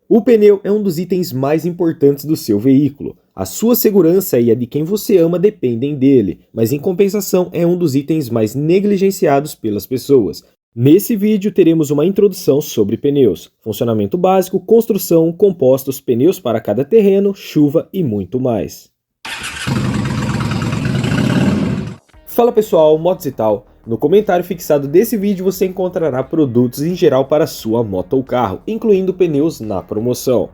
O pneu é um dos itens mais importantes do seu veículo. A sua segurança e a de quem você ama dependem dele, mas em compensação é um dos itens mais negligenciados pelas pessoas. Nesse vídeo teremos uma introdução sobre pneus, funcionamento básico, construção, compostos, pneus para cada terreno, chuva e muito mais. Fala pessoal, motos e tal. No comentário fixado desse vídeo você encontrará produtos em geral para sua moto ou carro, incluindo pneus na promoção.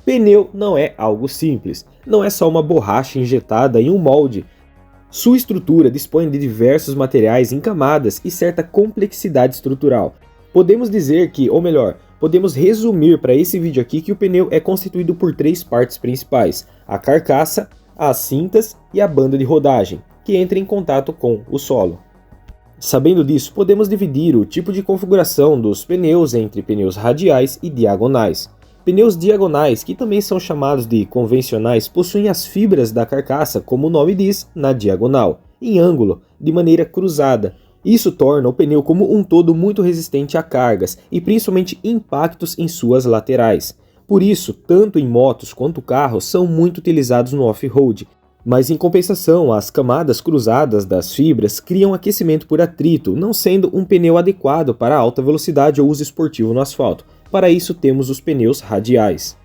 Pneu não é algo simples, não é só uma borracha injetada em um molde. Sua estrutura dispõe de diversos materiais em camadas e certa complexidade estrutural. Podemos dizer que, ou melhor, podemos resumir para esse vídeo aqui que o pneu é constituído por três partes principais: a carcaça, as cintas e a banda de rodagem, que entra em contato com o solo. Sabendo disso, podemos dividir o tipo de configuração dos pneus entre pneus radiais e diagonais. Pneus diagonais, que também são chamados de convencionais, possuem as fibras da carcaça, como o nome diz, na diagonal, em ângulo, de maneira cruzada. Isso torna o pneu como um todo muito resistente a cargas e principalmente impactos em suas laterais. Por isso, tanto em motos quanto carros são muito utilizados no off-road. Mas em compensação, as camadas cruzadas das fibras criam aquecimento por atrito, não sendo um pneu adequado para alta velocidade ou uso esportivo no asfalto. Para isso temos os pneus radiais.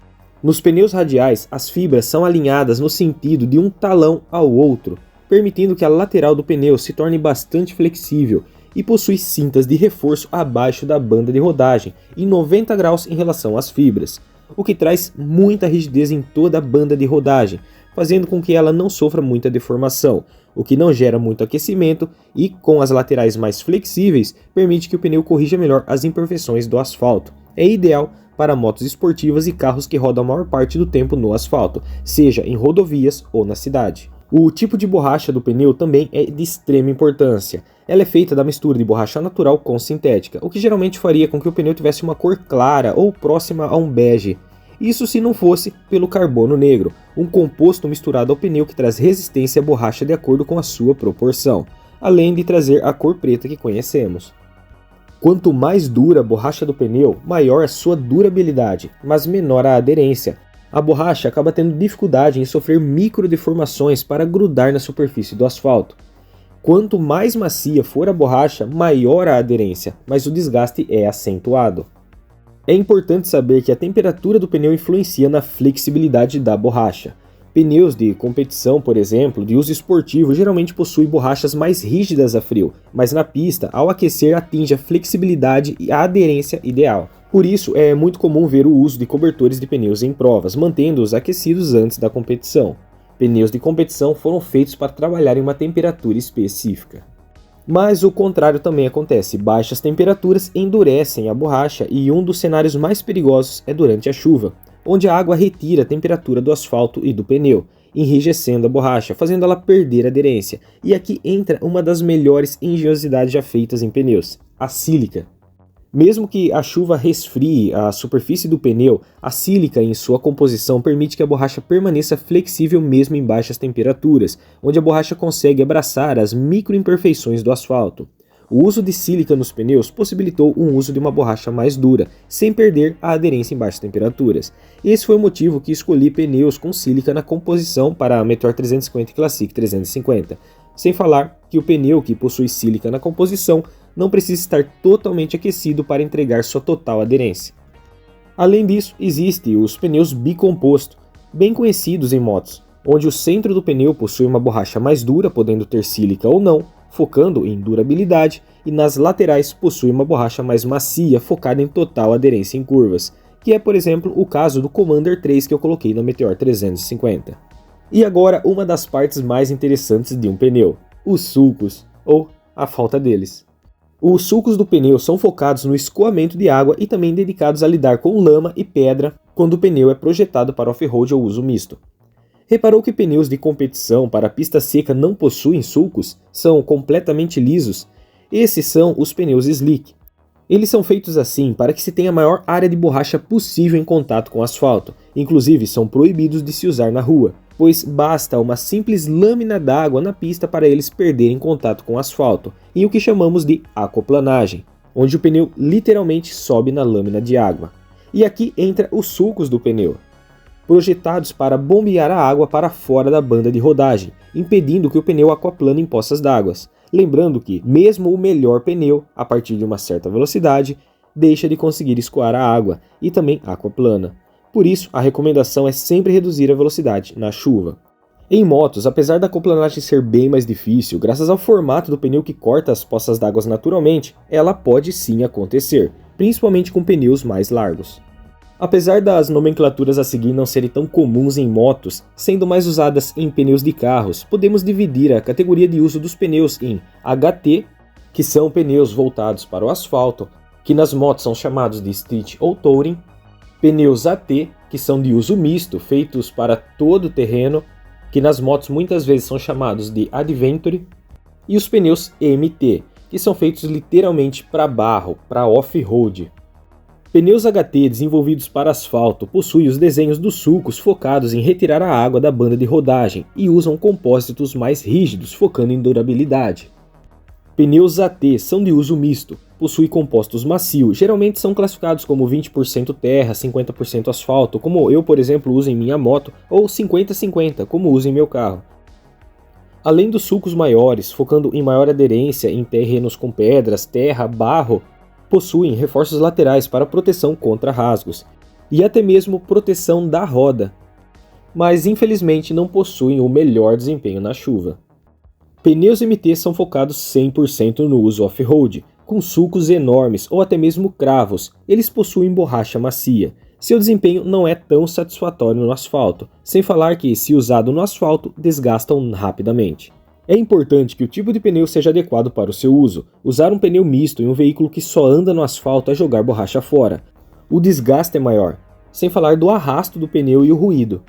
Nos pneus radiais, as fibras são alinhadas no sentido de um talão ao outro, permitindo que a lateral do pneu se torne bastante flexível e possui cintas de reforço abaixo da banda de rodagem, em 90 graus em relação às fibras, o que traz muita rigidez em toda a banda de rodagem, fazendo com que ela não sofra muita deformação, o que não gera muito aquecimento e, com as laterais mais flexíveis, permite que o pneu corrija melhor as imperfeições do asfalto. É ideal para motos esportivas e carros que rodam a maior parte do tempo no asfalto, seja em rodovias ou na cidade. O tipo de borracha do pneu também é de extrema importância. Ela é feita da mistura de borracha natural com sintética, o que geralmente faria com que o pneu tivesse uma cor clara ou próxima a um bege. Isso se não fosse pelo carbono negro, um composto misturado ao pneu que traz resistência à borracha de acordo com a sua proporção, além de trazer a cor preta que conhecemos. Quanto mais dura a borracha do pneu, maior a sua durabilidade, mas menor a aderência. A borracha acaba tendo dificuldade em sofrer microdeformações para grudar na superfície do asfalto. Quanto mais macia for a borracha, maior a aderência, mas o desgaste é acentuado. É importante saber que a temperatura do pneu influencia na flexibilidade da borracha. Pneus de competição, por exemplo, de uso esportivo, geralmente possuem borrachas mais rígidas a frio, mas na pista, ao aquecer, atinge a flexibilidade e a aderência ideal. Por isso, é muito comum ver o uso de cobertores de pneus em provas, mantendo-os aquecidos antes da competição. Pneus de competição foram feitos para trabalhar em uma temperatura específica. Mas o contrário também acontece, baixas temperaturas endurecem a borracha e um dos cenários mais perigosos é durante a chuva, onde a água retira a temperatura do asfalto e do pneu, enrijecendo a borracha, fazendo ela perder aderência. E aqui entra uma das melhores engenhosidades já feitas em pneus, a sílica. Mesmo que a chuva resfrie a superfície do pneu, a sílica em sua composição permite que a borracha permaneça flexível mesmo em baixas temperaturas, onde a borracha consegue abraçar as microimperfeições do asfalto. O uso de sílica nos pneus possibilitou o uso de uma borracha mais dura, sem perder a aderência em baixas temperaturas. Esse foi o motivo que escolhi pneus com sílica na composição para a Meteor 350 e Classic 350. Sem falar que o pneu que possui sílica na composição não precisa estar totalmente aquecido para entregar sua total aderência. Além disso, existem os pneus bicomposto, bem conhecidos em motos, onde o centro do pneu possui uma borracha mais dura, podendo ter sílica ou não, focando em durabilidade, e nas laterais possui uma borracha mais macia, focada em total aderência em curvas, que é, por exemplo, o caso do Commander 3 que eu coloquei na Meteor 350. E agora, uma das partes mais interessantes de um pneu, os sulcos, ou a falta deles. Os sulcos do pneu são focados no escoamento de água e também dedicados a lidar com lama e pedra quando o pneu é projetado para off-road ou uso misto. Reparou que pneus de competição para pista seca não possuem sulcos? São completamente lisos? Esses são os pneus slick. Eles são feitos assim para que se tenha a maior área de borracha possível em contato com o asfalto. Inclusive, são proibidos de se usar na rua, pois basta uma simples lâmina d'água na pista para eles perderem contato com o asfalto, em o que chamamos de aquaplanagem, onde o pneu literalmente sobe na lâmina de água. E aqui entra os sulcos do pneu, projetados para bombear a água para fora da banda de rodagem, impedindo que o pneu aquaplane em poças d'água. Lembrando que, mesmo o melhor pneu, a partir de uma certa velocidade, deixa de conseguir escoar a água e também aquaplana. Por isso, a recomendação é sempre reduzir a velocidade na chuva. Em motos, apesar da aquaplanagem ser bem mais difícil, graças ao formato do pneu que corta as poças d'água naturalmente, ela pode sim acontecer, principalmente com pneus mais largos. Apesar das nomenclaturas a seguir não serem tão comuns em motos, sendo mais usadas em pneus de carros, podemos dividir a categoria de uso dos pneus em HT, que são pneus voltados para o asfalto, que nas motos são chamados de street ou touring, pneus AT, que são de uso misto, feitos para todo o terreno, que nas motos muitas vezes são chamados de adventure, e os pneus MT, que são feitos literalmente para barro, para off-road. Pneus HT desenvolvidos para asfalto possuem os desenhos dos sulcos focados em retirar a água da banda de rodagem e usam compósitos mais rígidos, focando em durabilidade. Pneus AT são de uso misto, possuem compostos macios, geralmente são classificados como 20% terra, 50% asfalto, como eu, por exemplo, uso em minha moto, ou 50-50, como uso em meu carro. Além dos sulcos maiores, focando em maior aderência em terrenos com pedras, terra, barro, possuem reforços laterais para proteção contra rasgos, e até mesmo proteção da roda, mas infelizmente não possuem o melhor desempenho na chuva. Pneus MT são focados 100% no uso off-road, com sulcos enormes ou até mesmo cravos. Eles possuem borracha macia. Seu desempenho não é tão satisfatório no asfalto, sem falar que, se usado no asfalto, desgastam rapidamente. É importante que o tipo de pneu seja adequado para o seu uso. Usar um pneu misto em um veículo que só anda no asfalto é jogar borracha fora. O desgaste é maior, sem falar do arrasto do pneu e o ruído.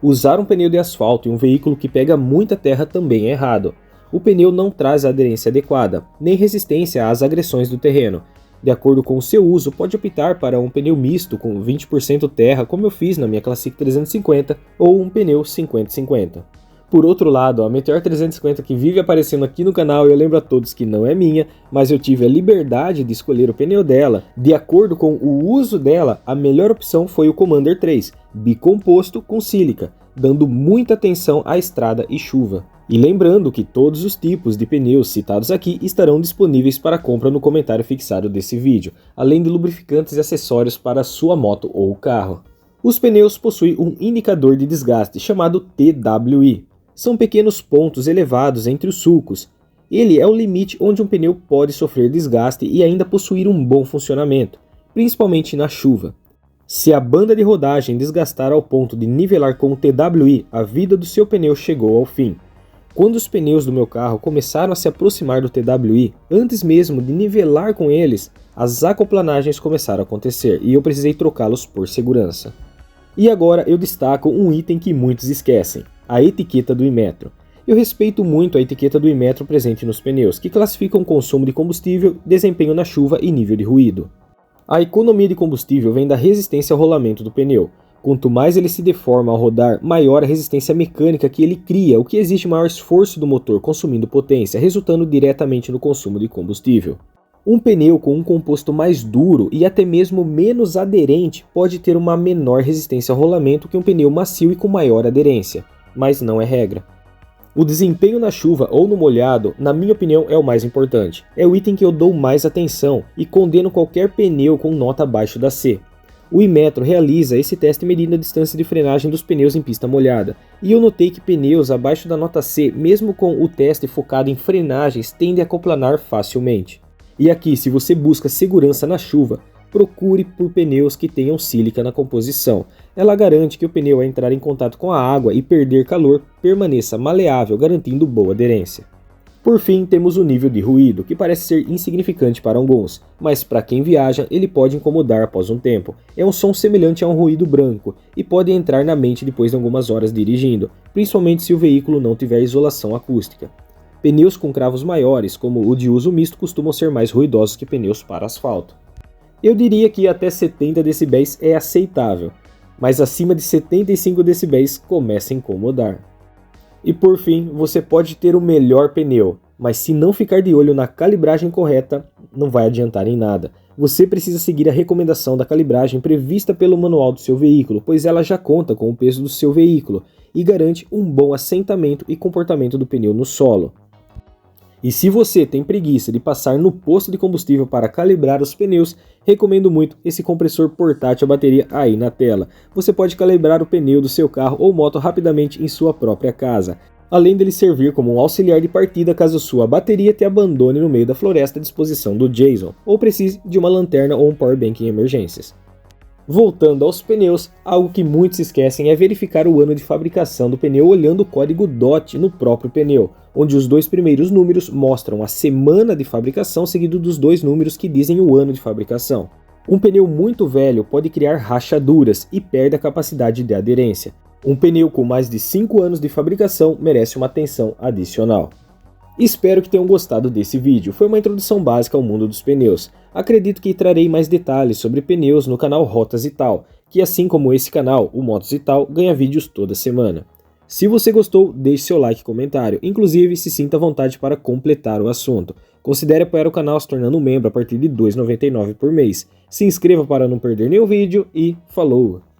Usar um pneu de asfalto em um veículo que pega muita terra também é errado. O pneu não traz a aderência adequada, nem resistência às agressões do terreno. De acordo com o seu uso, pode optar para um pneu misto com 20% terra, como eu fiz na minha Classic 350, ou um pneu 50-50. Por outro lado, a Meteor 350 que vive aparecendo aqui no canal, eu lembro a todos que não é minha, mas eu tive a liberdade de escolher o pneu dela. De acordo com o uso dela, a melhor opção foi o Commander 3, bicomposto com sílica, dando muita atenção à estrada e chuva. E lembrando que todos os tipos de pneus citados aqui estarão disponíveis para compra no comentário fixado desse vídeo, além de lubrificantes e acessórios para a sua moto ou carro. Os pneus possuem um indicador de desgaste chamado TWI. São pequenos pontos elevados entre os sulcos. Ele é o limite onde um pneu pode sofrer desgaste e ainda possuir um bom funcionamento, principalmente na chuva. Se a banda de rodagem desgastar ao ponto de nivelar com o TWI, a vida do seu pneu chegou ao fim. Quando os pneus do meu carro começaram a se aproximar do TWI, antes mesmo de nivelar com eles, as aquaplanagens começaram a acontecer e eu precisei trocá-los por segurança. E agora eu destaco um item que muitos esquecem, a etiqueta do Inmetro. Eu respeito muito a etiqueta do Inmetro presente nos pneus, que classificam consumo de combustível, desempenho na chuva e nível de ruído. A economia de combustível vem da resistência ao rolamento do pneu. Quanto mais ele se deforma ao rodar, maior a resistência mecânica que ele cria, o que exige maior esforço do motor consumindo potência, resultando diretamente no consumo de combustível. Um pneu com um composto mais duro e até mesmo menos aderente pode ter uma menor resistência ao rolamento que um pneu macio e com maior aderência, mas não é regra. O desempenho na chuva ou no molhado, na minha opinião, é o mais importante. É o item que eu dou mais atenção e condeno qualquer pneu com nota abaixo da C. O Inmetro realiza esse teste medindo a distância de frenagem dos pneus em pista molhada, e eu notei que pneus abaixo da nota C, mesmo com o teste focado em frenagens, tendem a aquaplanar facilmente. E aqui, se você busca segurança na chuva, procure por pneus que tenham sílica na composição. Ela garante que o pneu, ao entrar em contato com a água e perder calor, permaneça maleável, garantindo boa aderência. Por fim, temos o nível de ruído, que parece ser insignificante para alguns, mas para quem viaja, ele pode incomodar após um tempo. É um som semelhante a um ruído branco e pode entrar na mente depois de algumas horas dirigindo, principalmente se o veículo não tiver isolação acústica. Pneus com cravos maiores, como o de uso misto, costumam ser mais ruidosos que pneus para asfalto. Eu diria que até 70 decibéis é aceitável, mas acima de 75 decibéis começa a incomodar. E por fim, você pode ter o melhor pneu, mas se não ficar de olho na calibragem correta, não vai adiantar em nada. Você precisa seguir a recomendação da calibragem prevista pelo manual do seu veículo, pois ela já conta com o peso do seu veículo e garante um bom assentamento e comportamento do pneu no solo. E se você tem preguiça de passar no posto de combustível para calibrar os pneus, recomendo muito esse compressor portátil a bateria aí na tela. Você pode calibrar o pneu do seu carro ou moto rapidamente em sua própria casa, além dele servir como um auxiliar de partida caso sua bateria te abandone no meio da floresta à disposição do Jason, ou precise de uma lanterna ou um powerbank em emergências. Voltando aos pneus, algo que muitos esquecem é verificar o ano de fabricação do pneu olhando o código DOT no próprio pneu, onde os 2 primeiros números mostram a semana de fabricação seguido dos 2 números que dizem o ano de fabricação. Um pneu muito velho pode criar rachaduras e perde a capacidade de aderência. Um pneu com mais de 5 anos de fabricação merece uma atenção adicional. Espero que tenham gostado desse vídeo, foi uma introdução básica ao mundo dos pneus. Acredito que trarei mais detalhes sobre pneus no canal Rotas e Tal, que assim como esse canal, o Motos e Tal, ganha vídeos toda semana. Se você gostou, deixe seu like e comentário, inclusive se sinta à vontade para completar o assunto. Considere apoiar o canal se tornando um membro a partir de R$ 2,99 por mês. Se inscreva para não perder nenhum vídeo e falou!